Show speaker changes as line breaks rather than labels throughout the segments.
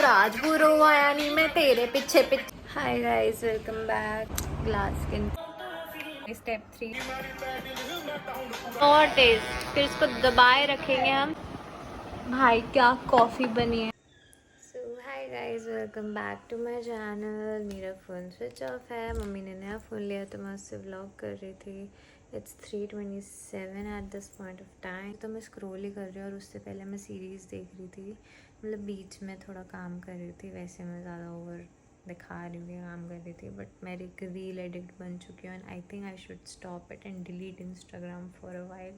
राजपुर हुआ यानी मैं तेरे पीछे पीछे। हाय guys, welcome back. Glass skin step 3 और टेस्ट, फिर इसको दबाए रखेंगे हम। भाई क्या कॉफ़ी बनी है। So hi guys, welcome back to my channel. मेरा फ़ोन स्विच ऑफ है, मम्मी ने नया फ़ोन लिया तो मैं उससे व्लॉग कर रही थी। It's 3:27 eight this point of time. तो मैं स्क्रॉल ही कर रही हूँ और उससे पहले मैं सीरीज़ देख रही थी। मतलब बीच में थोड़ा काम कर रही थी, वैसे मैं ज़्यादा ओवर दिखा रही हूँ कि काम कर रही थी, बट मेरी एक रील एडिक्ट बन चुकी हूँ and I think I should stop it and delete Instagram for a while.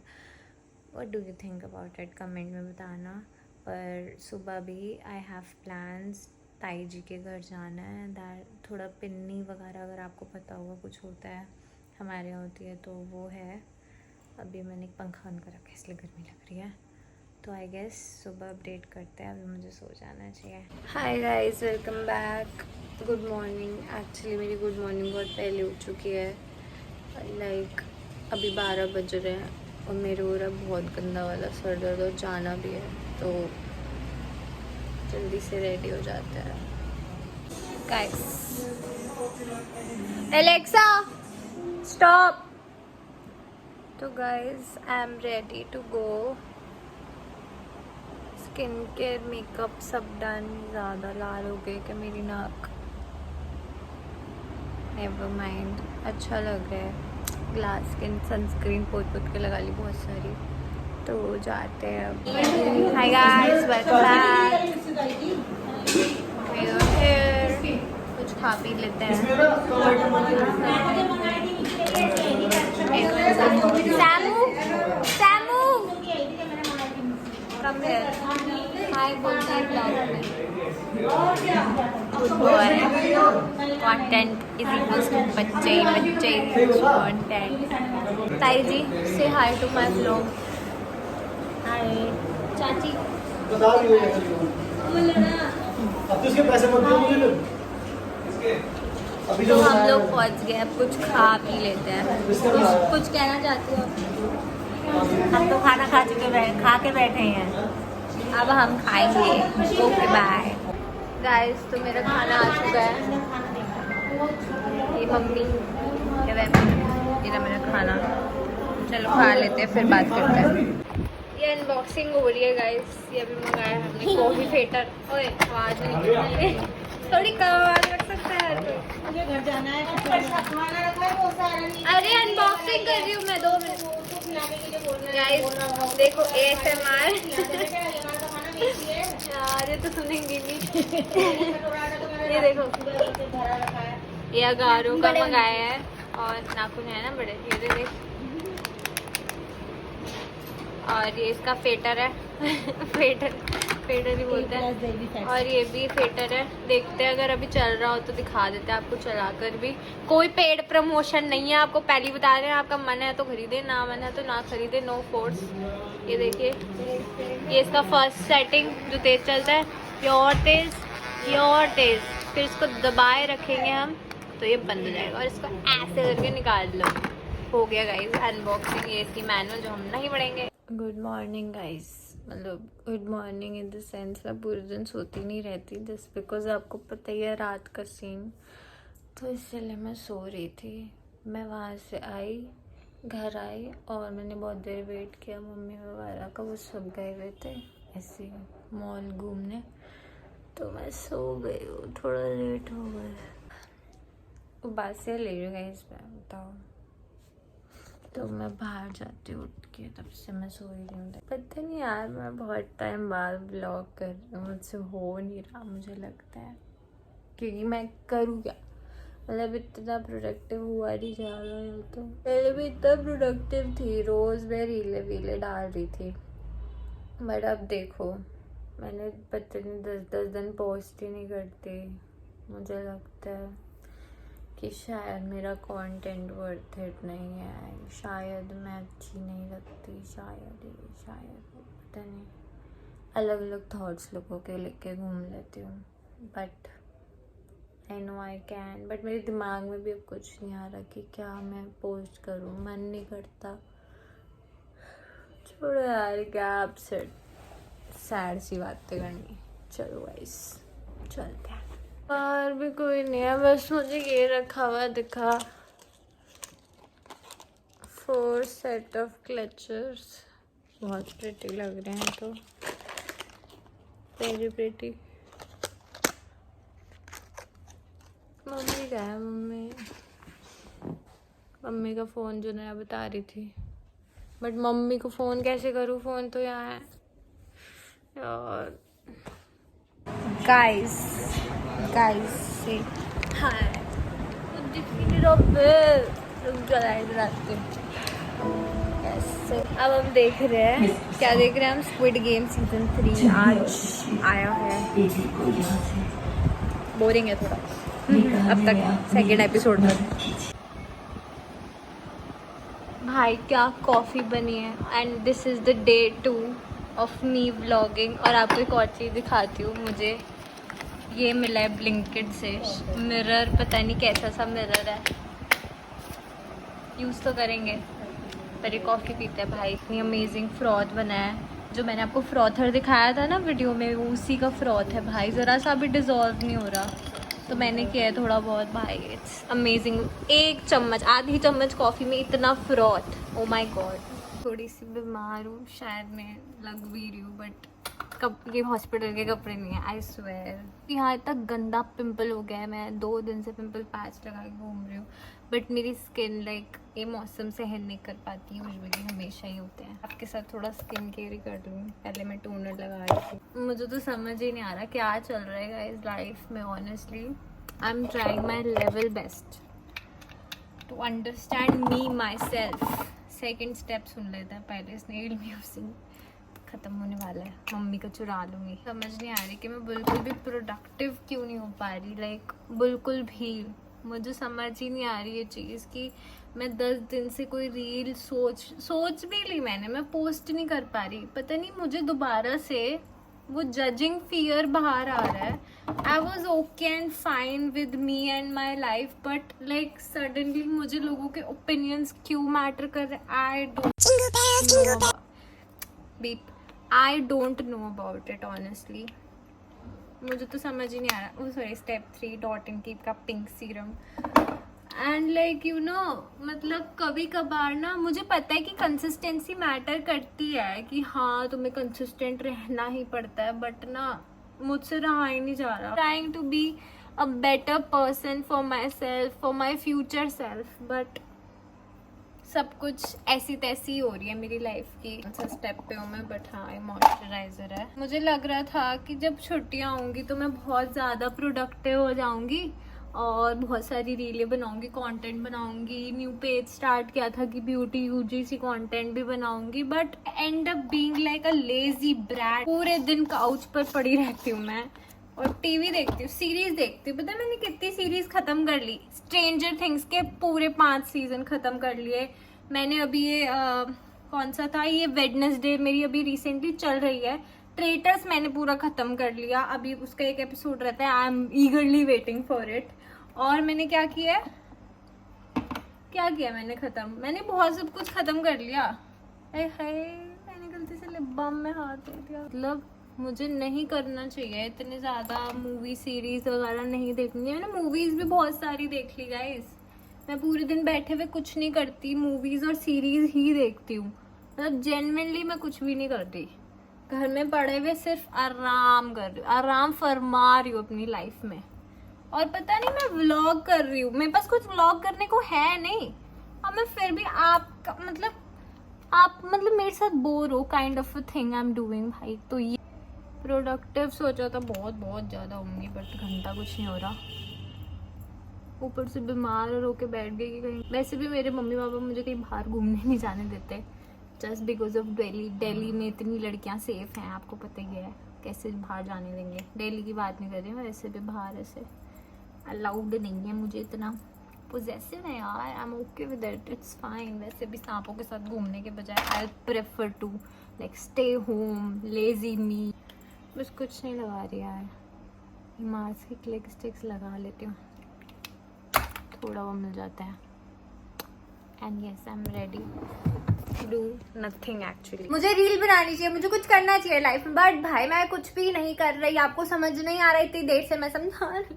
What do you think about it, comment में बताना। पर सुबह भी आई हैव प्लान्स, ताई जी के घर जाना है। दैट थोड़ा पिन्नी वगैरह, अगर आपको पता होगा कुछ होता है हमारे यहाँ होती है, तो वो है। अभी मैंने एक पंखा ऑन कर रखा है इसलिए गर्मी लग रही है। तो आई गेस सुबह अपडेट करते हैं, अभी मुझे सो जाना चाहिए। हाय guys, welcome back. Good morning. Actually मेरी गुड मॉर्निंग बहुत पहले उठ चुकी है। लाइक अभी 12 बज रहे हैं और मेरे हो रहा बहुत गंदा वाला सर दर्द और जाना भी है, तो जल्दी से रेडी हो जाते हैं गाइस। Alexa stop. तो guys I am ready to go. Skin care makeup सब डन। ज़्यादा लाल हो गई कि मेरी नाक, नेवर माइंड, अच्छा लग रहा है। ग्लास स्किन सनस्क्रीन पोत पोत के लगा ली बहुत सारी। तो जाते हैं अब। हाय गाइस, वेलकम बैक। कुछ खा पी लेते हैं। सैमू, सैमू कम हियर। हाय बोलते हैं ब्लॉग में। Good boy. Content is equals to बच्चे, बच्चे इज कंटेंट। ताई जी से hi to my blog. Hi चाची।
बता रही हूँ अब तो इसके पैसे मत दो मुझे अभी।
तो हम लोग पहुंच गए, अब कुछ खा पी लेते हैं। कुछ कहना चाहते हो? हम तो खाना खा के बैठे हैं, अब हम खाएंगे। Okay bye guys. तो मेरा खाना आ चुका है। ये मम्मी ये मेरा खाना। चलो खा लेते हैं, फिर बात करते हैं। ये अनबॉक्सिंग हो रही है गाइस। ये अभी मंगाया हमने कॉफी फिल्टर। ओए आवाज नहीं, थोड़ी कम आवाज रख सकता है हर कोई।
मुझे घर जाना है, खाना रखा है वो सारा नहीं।
अरे अनबॉक्सिंग कर रही हूँ मैं, 2 मिनट। गाइस देखो ASMR। यार ये तो सुनेंगे नहीं। ये देखो, ये अगारों का मंगाया है और नाखून है ना बड़े, ये देख। और ये इसका फेटर है। फेटर ही बोलते हैं। और ये भी फेटर है। देखते हैं, अगर अभी चल रहा हो तो दिखा देते हैं आपको चलाकर भी। कोई पेड प्रमोशन नहीं है, आपको पहले बता रहे हैं। आपका मन है तो खरीदे, ना मन है तो ना खरीदे, नो फोर्स। ये देखिए, ये इसका फर्स्ट सेटिंग जो तेज चलता है, प्योर तेज, प्योर तेज। फिर इसको दबाए रखेंगे हम तो ये बंद हो जाएगा और इसको ऐसे करके निकाल लो। हो गया गाइस अनबॉक्सिंग। ये इसकी मैनुअल जो हम नहीं पढ़ेंगे। गुड मॉर्निंग गाइस, मतलब good morning in the sense मैं पूरे दिन सोती नहीं रहती, जस्ट बिकॉज आपको पता ही है रात का सीन, तो इसलिए मैं सो रही थी। मैं वहाँ से आई, घर आई और मैंने बहुत देर वेट किया मम्मी वगैरह का, वो सब गए हुए थे ऐसे मॉल घूमने, तो मैं सो गई हूँ, थोड़ा लेट हो गया। बात से ले रही हूँ गाइस मैं, बताओ। तो मैं बाहर जाती हूँ उठ के, तब से मैं सो ही नहीं। पता नहीं यार, मैं बहुत टाइम बाद ब्लॉग कर रही हूँ, मुझसे हो नहीं रहा मुझे लगता है, क्योंकि मैं करूँ क्या। मतलब इतना प्रोडक्टिव हुआ नहीं जा रहा है। तो पहले भी इतना प्रोडक्टिव थी, रोज़ मैं रीले वीले डाल रही थी, बट अब देखो मैंने पता नहीं 10-10 दिन पोस्ट ही नहीं करती। मुझे लगता है कि शायद मेरा कंटेंट वर्थ इट नहीं है, शायद मैं अच्छी नहीं लगती, शायद पता नहीं। अलग अलग थॉट्स लोगों के लेके घूम लेती हूँ, but I know I can. But मेरे दिमाग में भी अब कुछ नहीं आ रहा कि क्या मैं पोस्ट करूँ, मन नहीं करता। छोड़ो यार, क्या अपसेट सैड सी बातें करनी। चलो गाइस चलते हैं। बाहर भी कोई नहीं है, बस मुझे ये रखा हुआ दिखा 4 सेट ऑफ क्लचर्स, बहुत प्रिटी लग रहे हैं तो वेरी प्रिटी। मम्मी का है, मम्मी का फ़ोन जो नया बता रही थी, बट मम्मी को फ़ोन कैसे करूँ, फ़ोन तो यहाँ है यार। गाइस से हाय, दिख नहीं रहा फिर, रुक जा लाइट रात अब हम देख रहे हैं, क्या देख रहे हैं हम, स्क्विड गेम सीजन 3 आज आया है। बोरिंग है थोड़ा अब तक, सेकेंड एपिसोड में। भाई क्या कॉफ़ी बनी है, and this is the day 2 of me vlogging. और आपको एक और चीज़ दिखाती हूँ, मुझे ये मिला है ब्लिंकिट से मिरर, पता नहीं कैसा सा मिरर है, यूज़ तो करेंगे, पर ये कॉफ़ी पीते हैं। भाई इतनी अमेजिंग फ्रॉथ बना है, जो मैंने आपको फ्रॉथर दिखाया था ना वीडियो में, वो उसी का फ्रॉथ है भाई, ज़रा सा भी डिज़ोल्व नहीं हो रहा, तो मैंने किया है थोड़ा बहुत। भाई इट्स अमेजिंग, 1 चम्मच, आधी चम्मच कॉफ़ी में इतना फ्रॉथ, ओ माय गॉड। थोड़ी सी बीमार हूँ, शायद मैं लग भी रही हूँ, बट ये हॉस्पिटल के कपड़े नहीं है, आई स्वेयर। यहाँ तक गंदा पिंपल हो गया है, मैं 2 दिन से पिंपल पैच लगा के घूम रही हूँ, बट मेरी स्किन लाइक ये मौसम सहन नहीं कर पाती है, यूजुअली हमेशा ही होते हैं। आपके साथ थोड़ा स्किन केयर ही कर लूँ, पहले मैं टोनर लगा रही थी। मुझे तो समझ ही नहीं आ रहा क्या चल रहा है गाइस लाइफ में, honestly I am trying my level best to understand me myself. Second step सुन लेता है पहले, स्नेल म्यूजिक ख़त्म होने वाला है, मम्मी को चुरा लूँगी। समझ नहीं आ रही कि मैं बिल्कुल भी प्रोडक्टिव क्यों नहीं हो पा रही, लाइक बिल्कुल भी मुझे समझ ही नहीं आ रही ये चीज़ कि मैं 10 दिन से कोई रील सोच भी ली मैंने, मैं पोस्ट नहीं कर पा रही। पता नहीं मुझे दोबारा से वो जजिंग फियर बाहर आ रहा है। I was okay and fine with me and my life, but like suddenly मुझे लोगों के ओपिनियंस क्यों मैटर कर रहे, I don't know about it honestly. मुझे तो समझ ही नहीं आ रहा। Sorry, step 3 dot in keep का pink serum, and like you know, मतलब कभी कभार ना मुझे पता है कि कंसिस्टेंसी मैटर करती है, कि हाँ तुम्हें कंसिस्टेंट रहना ही पड़ता है, बट ना मुझसे रहा ही नहीं जा रहा। Trying to be a better person for my self, for my future self, but सब कुछ ऐसी तैसी हो रही है मेरी लाइफ की। स्टेप पे हूँ मैं, बट हाँ ये मॉइस्चराइजर है। मुझे लग रहा था कि जब छुट्टियाँ होंगी तो मैं बहुत ज़्यादा प्रोडक्टिव हो जाऊँगी और बहुत सारी रीलें बनाऊँगी, कंटेंट बनाऊँगी, न्यू पेज स्टार्ट किया था कि ब्यूटी यूजीसी कंटेंट भी बनाऊँगी, but and up being like a lazy brat. पूरे दिन काउच पर पड़ी रहती हूँ मैं और टीवी देखती हूँ, सीरीज देखती हूँ। पता है मैंने कितनी सीरीज खत्म कर ली? स्ट्रेंजर थिंग्स के पूरे 5 सीजन खत्म कर लिए मैंने। अभी ये कौन सा था, ये वेडनेसडे मेरी अभी रिसेंटली चल रही है। ट्रेटर्स मैंने पूरा खत्म कर लिया, अभी उसका एक एपिसोड रहता है, I am ईगरली waiting for it. और मैंने क्या किया मैंने खत्म, मैंने बहुत सब कुछ खत्म कर लिया। मैंने गलती से लिप बाम में हाथ दे दिया। मतलब मुझे नहीं करना चाहिए इतने ज़्यादा मूवी सीरीज वगैरह नहीं देखनी है। मैंने मूवीज़ भी बहुत सारी देख ली गाइस। मैं पूरे दिन बैठे हुए कुछ नहीं करती, मूवीज़ और सीरीज़ ही देखती हूँ। मतलब जेन्युइनली मैं कुछ भी नहीं करती, घर में पड़े हुए सिर्फ आराम कर रही हूँ, आराम फरमा रही हूँ अपनी लाइफ में। और पता नहीं मैं व्लॉग कर रही हूँ, मेरे पास कुछ व्लॉग करने को है नहीं, और मैं फिर भी आप मतलब मेरे साथ बोर हो, kind of a thing I am doing भाई। तो ये प्रोडक्टिव सोचा था बहुत ज़्यादा होंगी, बट घंटा कुछ नहीं हो रहा। ऊपर से बीमार और होके बैठ गई कि कहीं। वैसे भी मेरे मम्मी पापा मुझे कहीं बाहर घूमने नहीं जाने देते, जस्ट बिकॉज ऑफ दिल्ली में इतनी लड़कियां सेफ हैं, आपको पता ही है, कैसे बाहर जाने देंगे। दिल्ली की बात नहीं कर रही मैं, वैसे भी बाहर ऐसे अलाउड नहीं है। मुझे इतना पोजेसिव है यार, I am okay with it, it's fine. वैसे भी सांपों के साथ घूमने के बजाय I prefer to like stay home, lazy me. बस कुछ नहीं लगा रही यार, मास्क की क्लिक स्टिक्स लगा लेती हूँ, थोड़ा वो मिल जाता है। And yes I am ready. Do nothing actually. मुझे रील बनानी चाहिए, मुझे कुछ करना चाहिए लाइफ में, बट भाई मैं कुछ भी नहीं कर रही। आपको समझ नहीं आ रहा, इतनी देर से मैं समझा रही,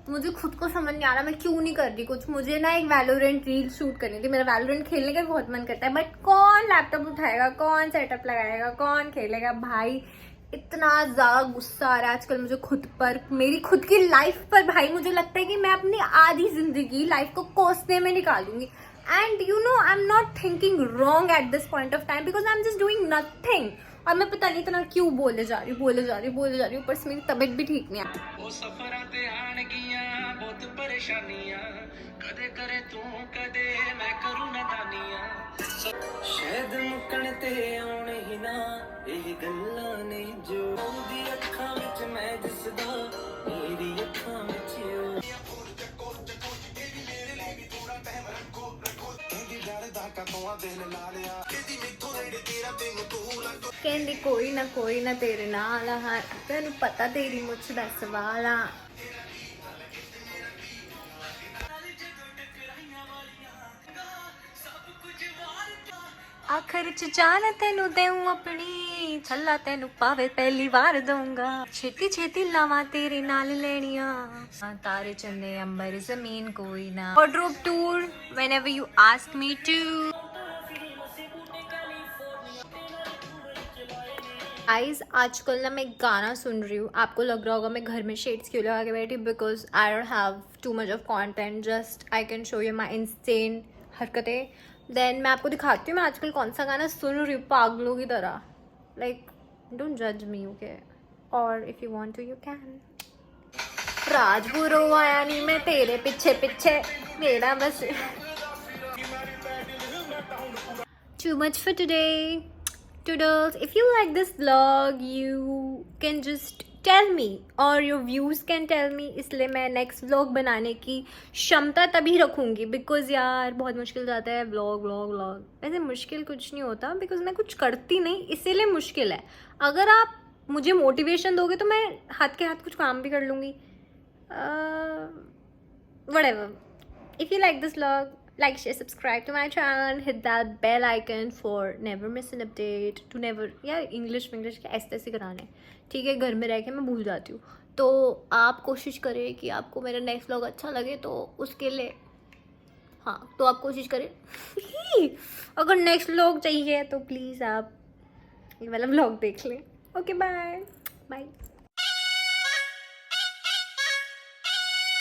मुझे खुद को समझ नहीं आ रहा मैं क्यों नहीं कर रही कुछ। मुझे ना एक वैलोरेंट रील शूट करनी थी, मेरा वैलोरेंट खेलने का बहुत मन करता है, बट कौन लैपटॉप उठाएगा, कौन सेटअप लगाएगा, कौन खेलेगा। भाई इतना ज्यादा गुस्सा आ रहा है आजकल मुझे खुद पर, मेरी खुद की लाइफ पर। भाई मुझे लगता है कि मैं अपनी आधी जिंदगी लाइफ को कोसने में निकालूंगी। And you know I am not thinking wrong at this point of time because I am just doing nothing. और मैं पता नहीं इतना क्यों बोले जा रही हूँ। ऊपर से मेरी तबीयत भी ठीक नहीं है।
वो सफरा ते आन गियां बहुत परेशानियां, कदे करे तू कदे मैं करूं नादानियां, शायद मुकण ते आउण ही ना ਇਹ ਗੱਲਾਂ ਨੇ ਜੋ ਉਹਦੀ ਅੱਖਾਂ ਵਿੱਚ ਮੈਂ ਦਿਸਦਾ, ਮੇਰੀ ਅੱਖਾਂ ਵਿੱਚ ਉਹ ਕਹਿੰਦੀ ਡਰਦਾ ਕਦੋਂ ਦਿਲ ਲਾ ਲਿਆ, ਕਹਿੰਦੀ ਮੈਥੋਂ ਨੇੜੇ ਤੇਰਾ ਤੈਨੂੰ ਤੂੰ ਲੱਗ।
ਕਹਿੰਦੀ ਕੋਈ ਨਾ ਤੇਰੇ ਨਾਲ ਆ, ਤੈਨੂੰ ਪਤਾ ਤੇਰੀ ਮੁੱਛ ਦਾ ਸਵਾਲ ਆ। आखिर च जान तेनू देऊं अपनी, छल्ला तेनू पावे पहली बार दूंगा, छेती छेती लावा तेरे नाल लेनिया, तारे चंदे अंबर जमीन कोई ना। Wardrobe tour whenever you ask me to। Guys आजकल ना मैं गाना सुन रही हूँ, आपको लग रहा होगा मैं घर में शेड्स क्यों लगा के बैठी, because I don't have too much of content, just I can show you my insane हरकतें। देन मैं आपको दिखाती हूँ मैं आजकल कौन सा गाना सुन रही हूँ पागलों की तरह। लाइक डोंट जज मी ओके, और if you want to you can. राजपुरो आया नहीं मैं तेरे पीछे पीछे, मेरा बस। Too much for today. Toodles, if you like this vlog you can just tell me or your views can tell me, इसलिए मैं next vlog बनाने की क्षमता तभी रखूँगी बिकॉज यार बहुत मुश्किल जाता है vlog। वैसे मुश्किल कुछ नहीं होता बिकॉज मैं कुछ करती नहीं, इसीलिए मुश्किल है। अगर आप मुझे मोटिवेशन दोगे तो मैं हाथ के हाथ कुछ काम भी कर लूँगी। whatever. If you like this vlog, like, share, subscribe to my channel, hit that bell icon for never miss an update, to never यार इंग्लिश के ऐसे कराने, ठीक है, घर में रह के मैं भूल जाती हूँ। तो आप कोशिश करें कि आपको मेरा नेक्स्ट व्लॉग अच्छा लगे, तो उसके लिए हाँ तो आप कोशिश करें अगर नेक्स्ट व्लॉग चाहिए तो प्लीज़ आप ये वाला व्लॉग देख लें। Okay bye bye.